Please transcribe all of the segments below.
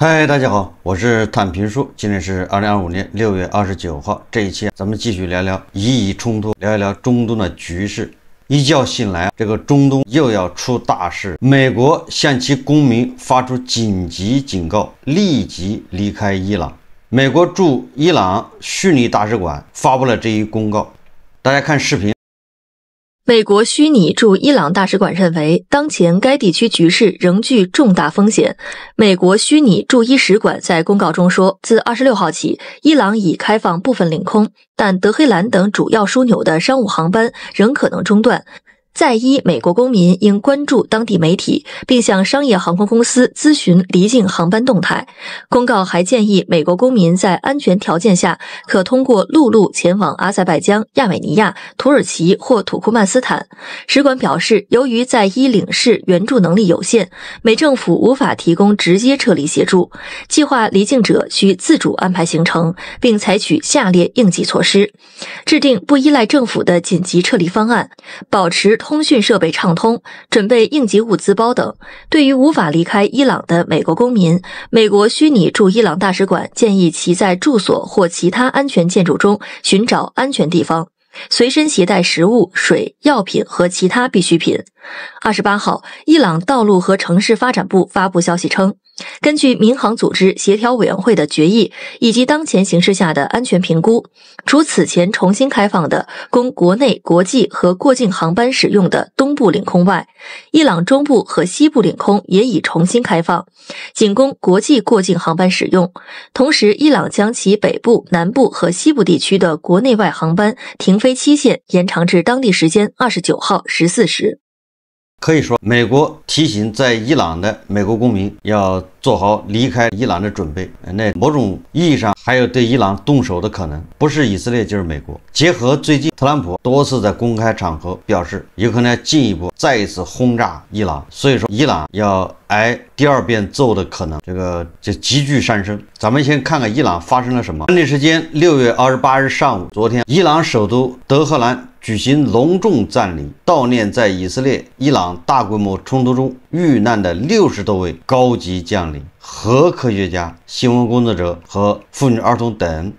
嗨，大家好，我是探评书，今天是2025年6月29号。这一期咱们继续聊聊伊以冲突，聊一聊中东的局势。一觉醒来，这个中东又要出大事，美国向其公民发出紧急警告，立即离开伊朗。美国驻伊朗虚拟大使馆发布了这一公告，大家看视频。美国虚拟驻伊朗大使馆认为，当前该地区局势仍具重大风险。美国虚拟驻伊使馆在公告中说，自26号起，伊朗已开放部分领空，但德黑兰等主要枢纽的商务航班仍可能中断。在伊美国公民应关注当地媒体，并向商业航空公司咨询离境航班动态。公告还建议美国公民在安全条件下，可通过陆路前往阿塞拜疆、亚美尼亚、土耳其或土库曼斯坦。使馆表示，由于在伊领事援助能力有限，美政府无法提供直接撤离协助，计划离境者需自主安排行程，并采取下列应急措施：制定不依赖政府的紧急撤离方案，保持通讯设备畅通，准备应急物资包等。对于无法离开伊朗的美国公民，美国虚拟驻伊朗大使馆建议其在住所或其他安全建筑中寻找安全地方，随身携带食物、水、药品和其他必需品。28号，伊朗道路和城市发展部发布消息称，根据民航组织协调委员会的决议以及当前形势下的安全评估，除此前重新开放的供国内、国际和过境航班使用的东部领空外，伊朗中部和西部领空也已重新开放，仅供国际过境航班使用。同时，伊朗将其北部、南部和西部地区的国内外航班停飞期限延长至当地时间29号14时。可以说，美国提醒在伊朗的美国公民要做好离开伊朗的准备。那某种意义上还有对伊朗动手的可能，不是以色列就是美国。结合最近特朗普多次在公开场合表示，有可能要进一步再一次轰炸伊朗，所以说伊朗要挨第二遍揍的可能就急剧上升。咱们先看看伊朗发生了什么。当地时间6月28日上午，昨天伊朗首都德黑兰举行隆重葬礼，悼念在以色列伊朗大规模冲突中遇难的60多位高级将领、核科学家、新闻工作者和妇女儿童等。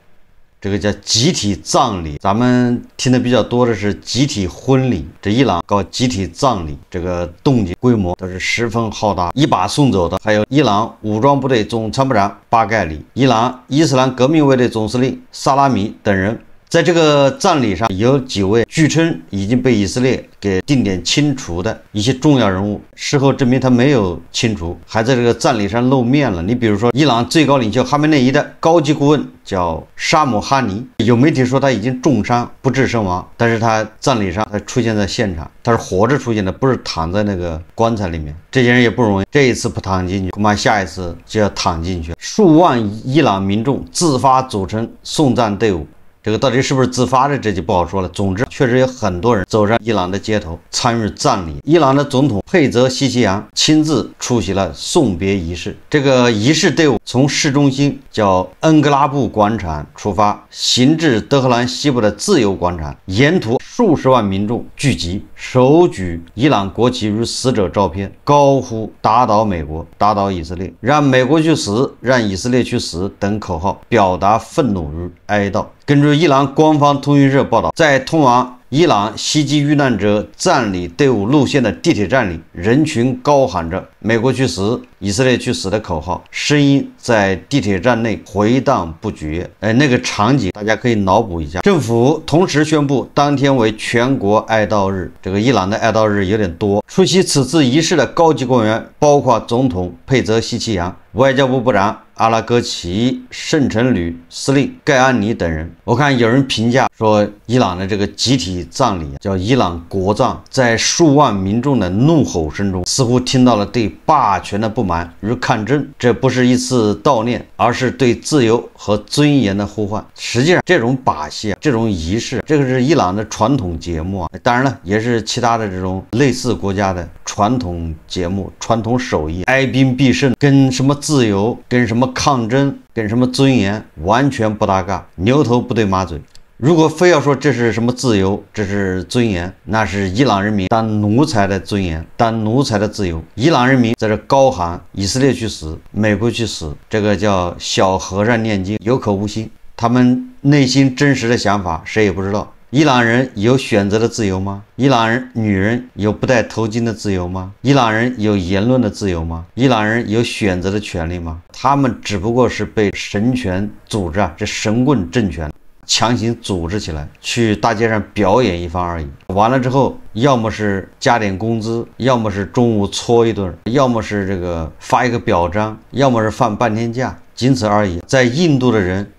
这个叫集体葬礼，咱们听的比较多的是集体婚礼，这伊朗搞集体葬礼，这个动静规模都是十分浩大。一把送走的还有伊朗武装部队总参谋长巴盖里、伊朗伊斯兰革命卫队总司令萨拉米等人。在这个葬礼上，有几位据称已经被以色列给定点清除的一些重要人物，事后证明他没有清除，还在这个葬礼上露面了。你比如说，伊朗最高领袖哈梅内伊的高级顾问叫沙姆哈尼，有媒体说他已经重伤不治身亡，但是他葬礼上他出现在现场，他是活着出现的，不是躺在那个棺材里面。这些人也不容易，这一次不躺进去，恐怕下一次就要躺进去。数万伊朗民众自发组成送葬队伍。这个到底是不是自发的，这就不好说了。总之，确实有很多人走上伊朗的街头参与葬礼。伊朗的总统佩泽西奇扬亲自出席了送别仪式。这个仪式队伍从市中心叫恩格拉布广场出发，行至德黑兰西部的自由广场，沿途数十万民众聚集，手举伊朗国旗与死者照片，高呼打倒美国，打倒以色列，让美国去死，让以色列去死等口号，表达愤怒与哀悼。根据伊朗官方通讯社报道，在通往伊朗袭击遇难者葬礼队伍路线的地铁站里，人群高喊着“美国去死，以色列去死”的口号，声音在地铁站内回荡不绝。那个场景大家可以脑补一下。政府同时宣布当天为全国哀悼日。这个伊朗的哀悼日有点多。出席此次仪式的高级官员包括总统佩泽西奇扬、外交部部长阿拉戈齐、圣城旅司令盖安尼等人。我看有人评价说，伊朗的这个集体葬礼叫伊朗国葬，在数万民众的怒吼声中，似乎听到了对霸权的不满与抗争。这不是一次悼念，而是对自由和尊严的呼唤。实际上，这种把戏这种仪式，这个是伊朗的传统节目啊。当然了，也是其他的这种类似国家的传统节目、传统手艺，哀兵必胜，跟什么自由、跟什么抗争、跟什么尊严完全不搭嘎，牛头不对马嘴。如果非要说这是什么自由，这是尊严，那是伊朗人民当奴才的尊严，当奴才的自由。伊朗人民在这高喊以色列去死，美国去死，这个叫小和尚念经，有口无心。他们内心真实的想法谁也不知道。伊朗人有选择的自由吗？伊朗人女人有不戴头巾的自由吗？伊朗人有言论的自由吗？伊朗人有选择的权利吗？他们只不过是被神权组织这神棍政权强行组织起来，去大街上表演一番而已。完了之后，要么是加点工资，要么是中午搓一顿，要么是这个发一个表彰，要么是放半天假，仅此而已。在印度的人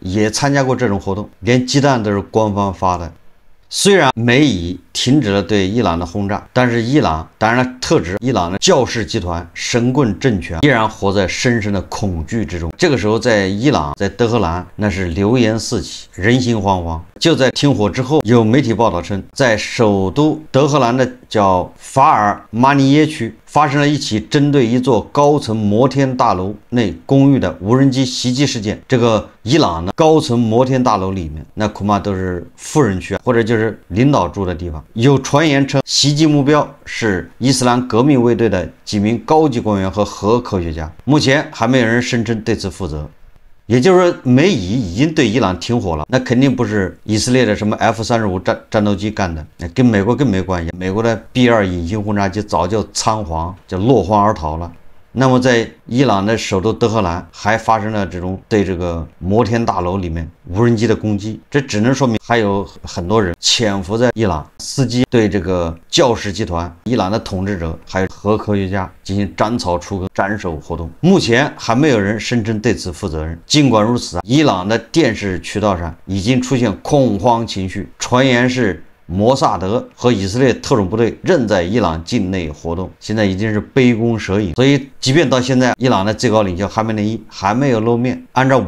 也参加过这种活动，连鸡蛋都是官方发的。虽然美以停止了对伊朗的轰炸，但是伊朗，当然了，特指伊朗的教士集团、神棍政权依然活在深深的恐惧之中。这个时候，在伊朗，在德黑兰，那是流言四起，人心惶惶。就在停火之后，有媒体报道称，在首都德黑兰的叫法尔马尼耶区发生了一起针对一座高层摩天大楼内公寓的无人机袭击事件。这个伊朗的高层摩天大楼里面，那恐怕都是富人区或者就是领导住的地方。有传言称，袭击目标是伊斯兰革命卫队的几名高级官员和核科学家。目前还没有人声称对此负责。也就是说，美以已经对伊朗停火了，那肯定不是以色列的什么 F-35战斗机干的，跟美国更没关系。美国的 B-2隐形轰炸机早就仓皇，就落荒而逃了。那么在伊朗的首都德黑兰还发生了这种对这个摩天大楼里面无人机的攻击，这只能说明还有很多人潜伏在伊朗，伺机对这个教士集团、伊朗的统治者还有核科学家进行斩草除根、斩首活动。目前还没有人声称对此负责任。尽管如此，伊朗的电视渠道上已经出现恐慌情绪，传言是摩萨德和以色列特种部队仍在伊朗境内活动，现在已经是杯弓蛇影。所以即便到现在，伊朗的最高领袖哈梅内伊还没有露面，按照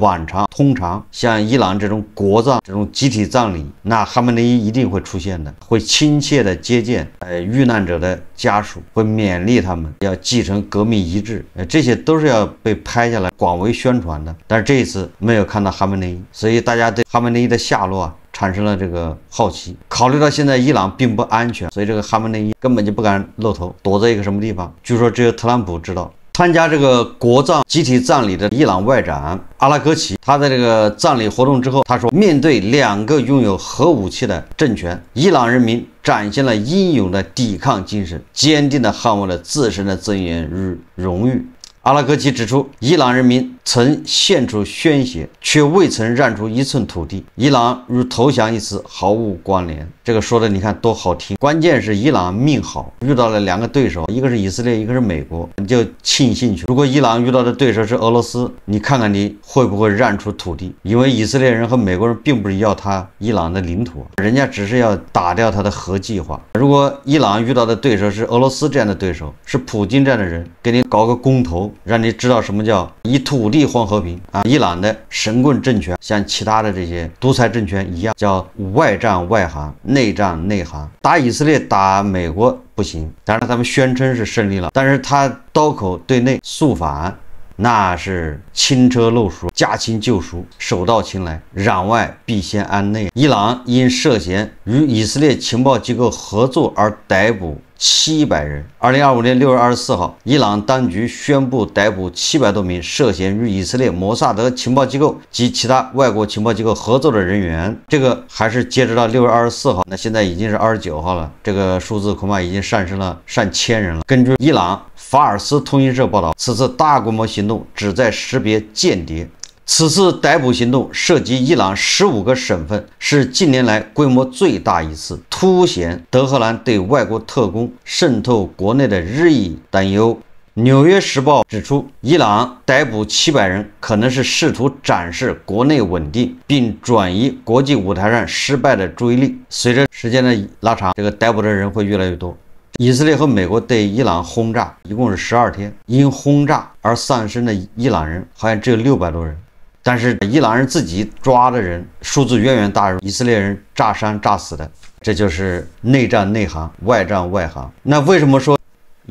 通常像伊朗这种国葬、这种集体葬礼，那哈梅内伊一定会出现的，会亲切的接见遇难者的家属，会勉励他们要继承革命遗志，这些都是要被拍下来广为宣传的。但是这一次没有看到哈梅内伊，所以大家对哈梅内伊的下落产生了这个好奇。考虑到现在伊朗并不安全，所以这个哈梅内伊根本就不敢露头，躲在一个什么地方，据说只有特朗普知道。参加这个国葬集体葬礼的伊朗外长阿拉格齐，他在这个葬礼活动之后，他说，面对两个拥有核武器的政权，伊朗人民展现了英勇的抵抗精神，坚定地捍卫了自身的尊严与荣誉。阿拉格齐指出，伊朗人民曾献出鲜血，却未曾让出一寸土地。伊朗与投降一词毫无关联。这个说的你看多好听，关键是伊朗命好，遇到了两个对手，一个是以色列，一个是美国，你就庆幸去。如果伊朗遇到的对手是俄罗斯，你看看你会不会让出土地？因为以色列人和美国人并不是要他伊朗的领土，人家只是要打掉他的核计划。如果伊朗遇到的对手是俄罗斯这样的对手，是普京这样的人，给你搞个公投，让你知道什么叫以土地换和平啊！伊朗的神棍政权像其他的这些独裁政权一样，叫外战外行，内战内行。打以色列、打美国不行，当然他们宣称是胜利了，但是他刀口对内肃反，那是轻车漏熟，驾轻就熟，手到擒来，攘外必先安内。伊朗因涉嫌与以色列情报机构合作而逮捕700人。2025年6月24号，伊朗当局宣布逮捕700多名涉嫌与以色列摩萨德情报机构及其他外国情报机构合作的人员。这个还是截止到6月24号，那现在已经是29号了，这个数字恐怕已经上升了上千人了。根据伊朗法尔斯通讯社报道，此次大规模行动旨在识别间谍。此次逮捕行动涉及伊朗15个省份，是近年来规模最大一次，凸显德黑兰对外国特工渗透国内的日益担忧。纽约时报指出，伊朗逮捕700人，可能是试图展示国内稳定，并转移国际舞台上失败的注意力。随着时间的拉长，这个逮捕的人会越来越多。以色列和美国对伊朗轰炸一共是12天，因轰炸而丧生的伊朗人好像只有600多人。但是伊朗人自己抓的人数字远远大于以色列人炸伤炸死的，这就是内战内行，外战外行。那为什么说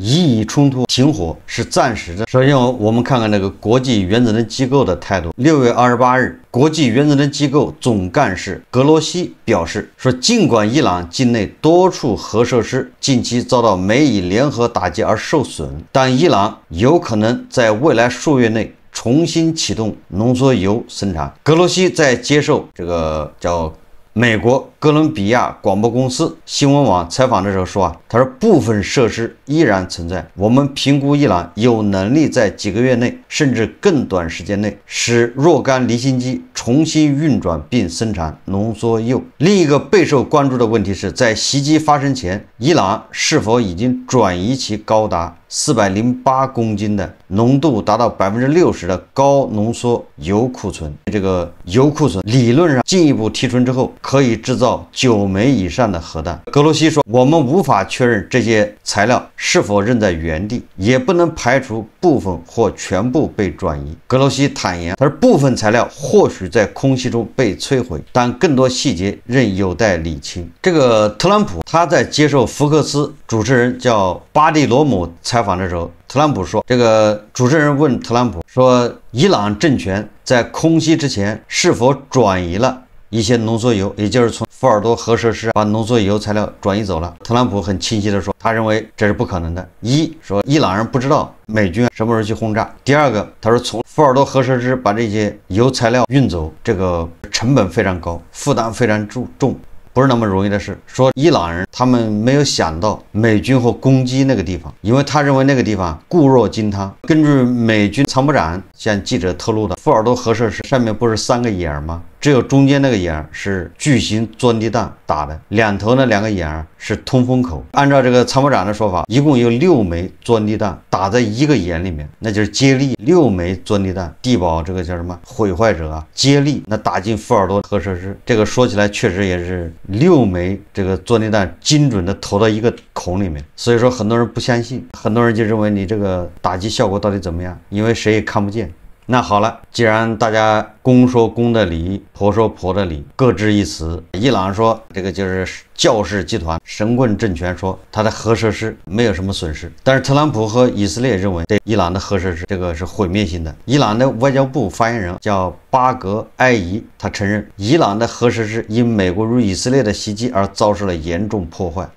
以以冲突停火是暂时的。首先，我们看看那个国际原子能机构的态度。6月28日，国际原子能机构总干事格罗西表示说，尽管伊朗境内多处核设施近期遭到美以联合打击而受损，但伊朗有可能在未来数月内重新启动浓缩铀生产。格罗西在接受这个叫美国哥伦比亚广播公司新闻网采访的时候说他说部分设施依然存在，我们评估伊朗有能力在几个月内甚至更短时间内使若干离心机重新运转并生产浓缩铀。另一个备受关注的问题是，在袭击发生前，伊朗是否已经转移其高达408公斤的浓度达到60%的高浓缩铀库存。这个铀库存理论上进一步提纯之后，可以制造9枚以上的核弹。格罗西说，我们无法确认这些材料是否仍在原地，也不能排除部分或全部被转移。格罗西坦言，他说部分材料或许在空气中被摧毁，但更多细节仍有待理清。这个特朗普他在接受福克斯主持人叫巴蒂罗姆采访的时候，特朗普说，这个主持人问特朗普说，伊朗政权在空袭之前是否转移了一些浓缩铀，也就是从福尔多核设施把浓缩铀材料转移走了。特朗普很清晰地说，他认为这是不可能的。说伊朗人不知道美军什么时候去轰炸。第二个，他说从福尔多核设施把这些铀材料运走，这个成本非常高，负担非常重，不是那么容易的事。说伊朗人他们没有想到美军会攻击那个地方，因为他认为那个地方固若金汤。根据美军参谋长向记者透露的，福尔多核设施上面不是3个眼吗？只有中间那个眼是巨型钻地弹打的，两头那2个眼是通风口。按照这个参谋长的说法，一共有6枚钻地弹打在一个眼里面，那就是接力6枚钻地弹，地堡这个叫什么毁坏者啊，接力那打进福尔多核设施。这个说起来确实也是6枚这个钻地弹精准的投到一个孔里面，所以说很多人不相信，很多人就认为你这个打击效果到底怎么样，因为谁也看不见。那好了，既然大家公说公的理，婆说婆的理，各执一词。伊朗说这个就是教士集团神棍政权说他的核设施没有什么损失，但是特朗普和以色列认为对伊朗的核设施这个是毁灭性的。伊朗的外交部发言人叫巴格埃伊，他承认伊朗的核设施因美国与以色列的袭击而遭受了严重破坏。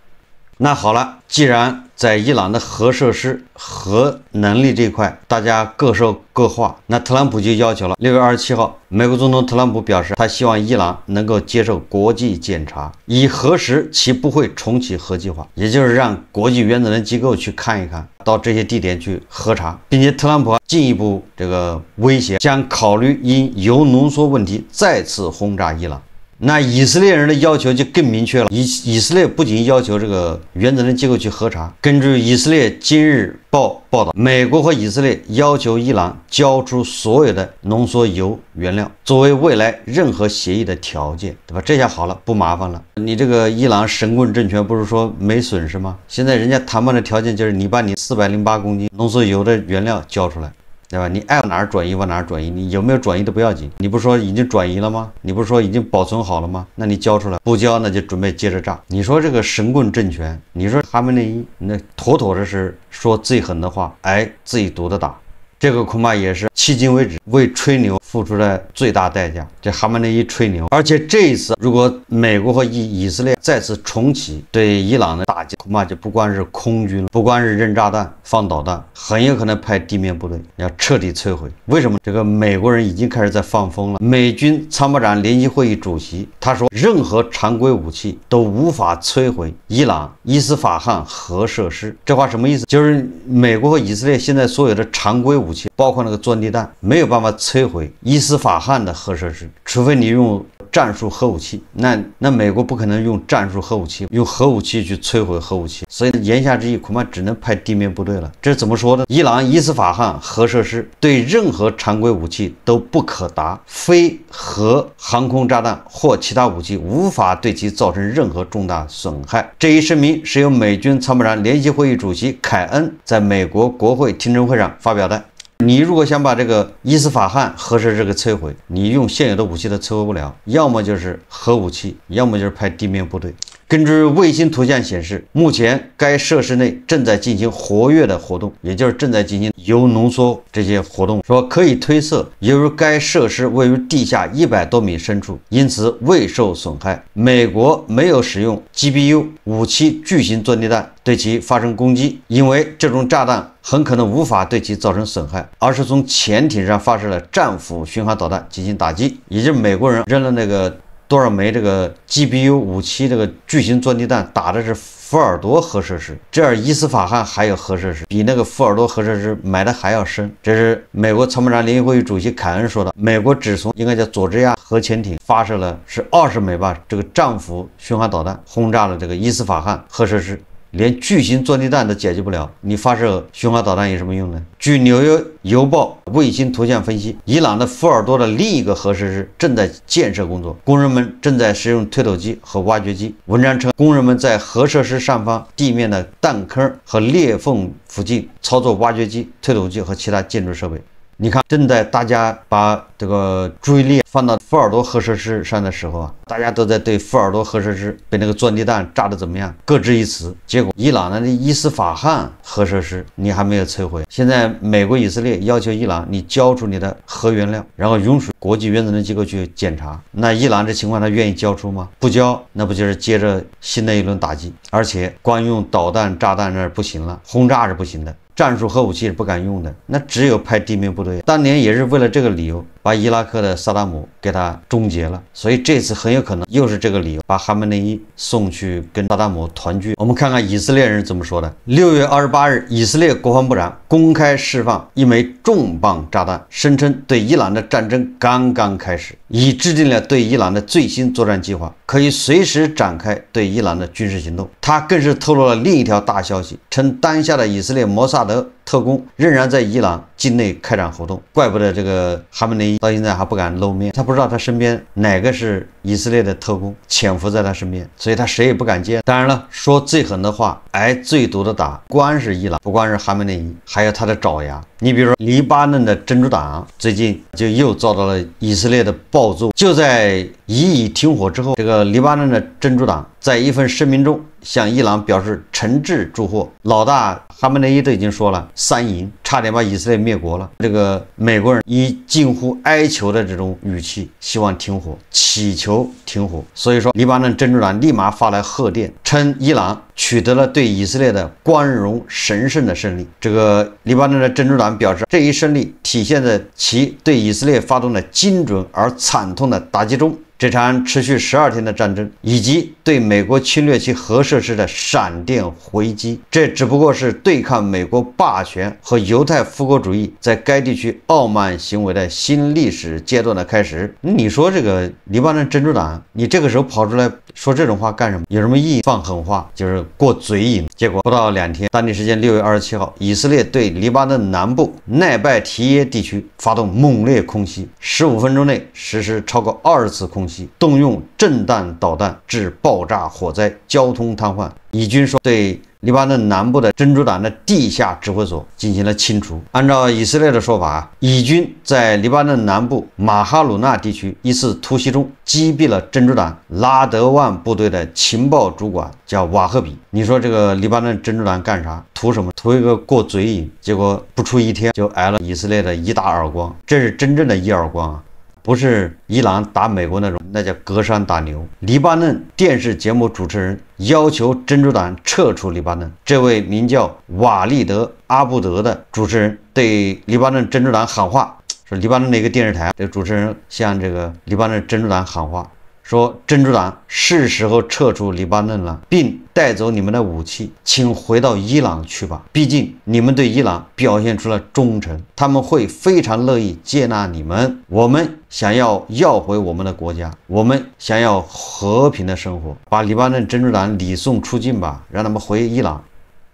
那好了，既然在伊朗的核设施、核能力这一块大家各说各话，那特朗普就要求了。6月27号，美国总统特朗普表示，他希望伊朗能够接受国际检查，以核实其不会重启核计划，也就是让国际原子能机构去看一看，到这些地点去核查，并且特朗普进一步这个威胁，将考虑因铀浓缩问题再次轰炸伊朗。那以色列人的要求就更明确了，以色列不仅要求这个原子能机构去核查，根据以色列今日报道，美国和以色列要求伊朗交出所有的浓缩铀原料，作为未来任何协议的条件，对吧？这下好了，不麻烦了。你这个伊朗神棍政权不是说没损失吗？现在人家谈判的条件就是你把你408公斤浓缩铀的原料交出来，对吧？你爱往哪儿转移往哪儿转移，你有没有转移都不要紧。你不是说已经转移了吗？你不是说已经保存好了吗？那你交出来，不交那就准备接着炸。你说这个神棍政权，你说哈梅内伊那妥妥的是说最狠的话，挨自己毒的打。这个恐怕也是迄今为止为吹牛付出的最大代价。这哈梅内伊吹牛，而且这一次如果美国和以色列再次重启对伊朗的打击，恐怕就不光是空军了，不光是扔炸弹放导弹，很有可能派地面部队要彻底摧毁。为什么？这个美国人已经开始在放风了。美军参谋长联席会议主席他说，任何常规武器都无法摧毁伊朗伊斯法罕核设施。这话什么意思？就是美国和以色列现在所有的常规武器，包括那个钻地弹，没有办法摧毁伊斯法罕的核设施，除非你用战术核武器。那美国不可能用战术核武器，用核武器去摧毁核武器，所以言下之意恐怕只能派地面部队了。这是怎么说的？伊朗伊斯法罕核设施对任何常规武器都不可达，非核航空炸弹或其他武器无法对其造成任何重大损害。这一声明是由美军参谋长联席会议主席凯恩在美国国会听证会上发表的。你如果想把这个伊斯法罕核设施给摧毁，你用现有的武器都摧毁不了，要么就是核武器，要么就是派地面部队。根据卫星图像显示，目前该设施内正在进行活跃的活动，也就是正在进行铀浓缩这些活动。说可以推测，由于该设施位于地下100多米深处，因此未受损害。美国没有使用 GBU-57巨型钻地弹对其发生攻击，因为这种炸弹很可能无法对其造成损害，而是从潜艇上发射了战斧巡航导弹进行打击。也就是美国人扔了那个多少枚这个 GBU-57这个巨型钻地弹，打的是福尔多核设施，这儿伊斯法罕还有核设施，比那个福尔多核设施埋的还要深。这是美国参谋长联席会议主席凯恩说的。美国只从应该叫佐治亚核潜艇发射了是20枚吧，这个战斧巡航导弹轰炸了这个伊斯法罕核设施。连巨型钻地弹都解决不了，你发射巡航导弹有什么用呢？据纽约邮报卫星图像分析，伊朗的福尔多的另一个核设施正在建设工作，工人们正在使用推土机和挖掘机。文章称，工人们在核设施上方地面的弹坑和裂缝附近操作挖掘机、推土机和其他建筑设备。你看，正在大家把这个注意力放到福尔多核设施上的时候啊，大家都在对福尔多核设施被那个钻地弹炸得怎么样各执一词。结果伊朗的伊斯法罕核设施你还没有摧毁，现在美国以色列要求伊朗你交出你的核原料，然后允许国际原子能机构去检查。那伊朗这情况他愿意交出吗？不交，那不就是接着新的一轮打击？而且光用导弹炸弹那不行了，轰炸是不行的，战术核武器是不敢用的，那只有派地面部队。当年也是为了这个理由，把伊拉克的萨达姆给他终结了，所以这次很有可能又是这个理由，把哈梅内伊送去跟萨达姆团聚。我们看看以色列人怎么说的。6月28日，以色列国防部长公开释放一枚重磅炸弹，声称对伊朗的战争刚刚开始，已制定了对伊朗的最新作战计划，可以随时展开对伊朗的军事行动。他更是透露了另一条大消息，称当下的以色列摩萨德特工仍然在伊朗境内开展活动。怪不得这个哈梅内伊到现在还不敢露面，他不知道他身边哪个是以色列的特工潜伏在他身边，所以他谁也不敢见。当然了，说最狠的话，挨最毒的打，不光是伊朗，不光是哈梅内伊，还有他的爪牙。你比如说黎巴嫩的真主党最近就又遭到了以色列的暴揍。就在以停火之后，这个黎巴嫩的真主党在一份声明中向伊朗表示诚挚祝贺。老大哈梅内伊都已经说了3赢，差点把以色列灭国了。这个美国人以近乎哀求的这种语气希望停火，祈求停火。所以说黎巴嫩真主党立马发来贺电，称伊朗取得了对以色列的光荣神圣的胜利。这个黎巴嫩的真主党表示，这一胜利体现在其对以色列发动的精准而惨痛的打击中。这场持续12天的战争，以及对美国侵略其核设施的闪电回击，这只不过是对抗美国霸权和犹太复国主义在该地区傲慢行为的新历史阶段的开始。你说这个黎巴嫩真主党，你这个时候跑出来说这种话干什么？有什么意义？放狠话就是过嘴瘾。结果不到2天，当地时间6月27号，以色列对黎巴嫩南部奈拜提耶地区发动猛烈空袭，15分钟内实施超过20次空袭，动用震弹导弹致爆炸、火灾、交通瘫痪。以军说对黎巴嫩南部的真主党的地下指挥所进行了清除。按照以色列的说法，以军在黎巴嫩南部马哈鲁纳地区一次突袭中击毙了真主党拉德万部队的情报主管，叫瓦赫比。你说这个黎巴嫩真主党干啥？图什么？图一个过嘴瘾。结果不出1天就挨了以色列的一大耳光，这是真正的一耳光啊！不是伊朗打美国那种，那叫隔山打牛。黎巴嫩电视节目主持人要求真主党撤出黎巴嫩。这位名叫瓦利德·阿布德的主持人对黎巴嫩真主党喊话，说黎巴嫩的一个电视台，这个主持人向这个黎巴嫩真主党喊话，说真主党是时候撤出黎巴嫩了，并带走你们的武器，请回到伊朗去吧。毕竟你们对伊朗表现出了忠诚，他们会非常乐意接纳你们。我们想要回我们的国家，我们想要和平的生活，把黎巴嫩真主党礼送出境吧，让他们回伊朗。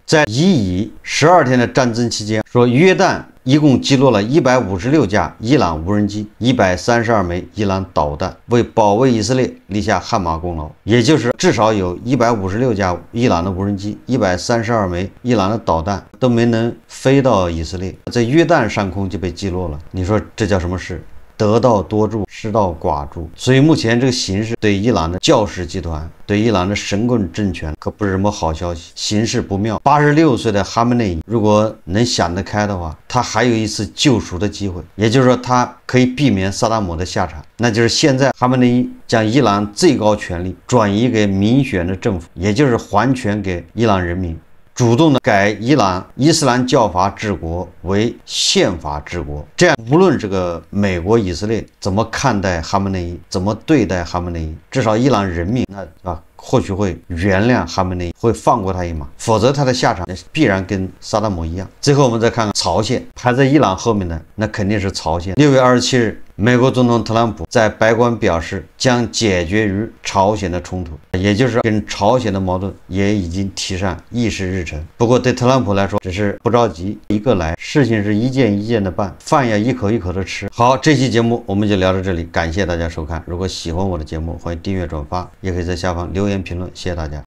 在以12天的战争期间，说约旦一共击落了156架伊朗无人机，132枚伊朗导弹，为保卫以色列立下汗马功劳。也就是至少有156架伊朗的无人机，132枚伊朗的导弹都没能飞到以色列，在约旦上空就被击落了。你说这叫什么事？得道多助，失道寡助。所以目前这个形势对伊朗的教士集团、对伊朗的神棍政权可不是什么好消息，形势不妙。86岁的哈梅内伊如果能想得开的话，他还有一次救赎的机会，也就是说他可以避免萨达姆的下场，那就是现在哈梅内伊将伊朗最高权力转移给民选的政府，也就是还权给伊朗人民，主动的改伊朗伊斯兰教法治国为宪法治国。这样无论这个美国、以色列怎么看待哈梅内伊，怎么对待哈梅内伊，至少伊朗人民或许会原谅哈梅内伊，会放过他一马，否则他的下场必然跟萨达姆一样。最后我们再看看朝鲜，排在伊朗后面的那肯定是朝鲜。6月27日，美国总统特朗普在白宫表示将解决与朝鲜的冲突，也就是跟朝鲜的矛盾也已经提上议事日程。不过对特朗普来说只是不着急，一个来，事情是一件一件的办，饭要一口一口的吃。好，这期节目我们就聊到这里，感谢大家收看。如果喜欢我的节目，欢迎订阅转发，也可以在下方留言评论，谢谢大家。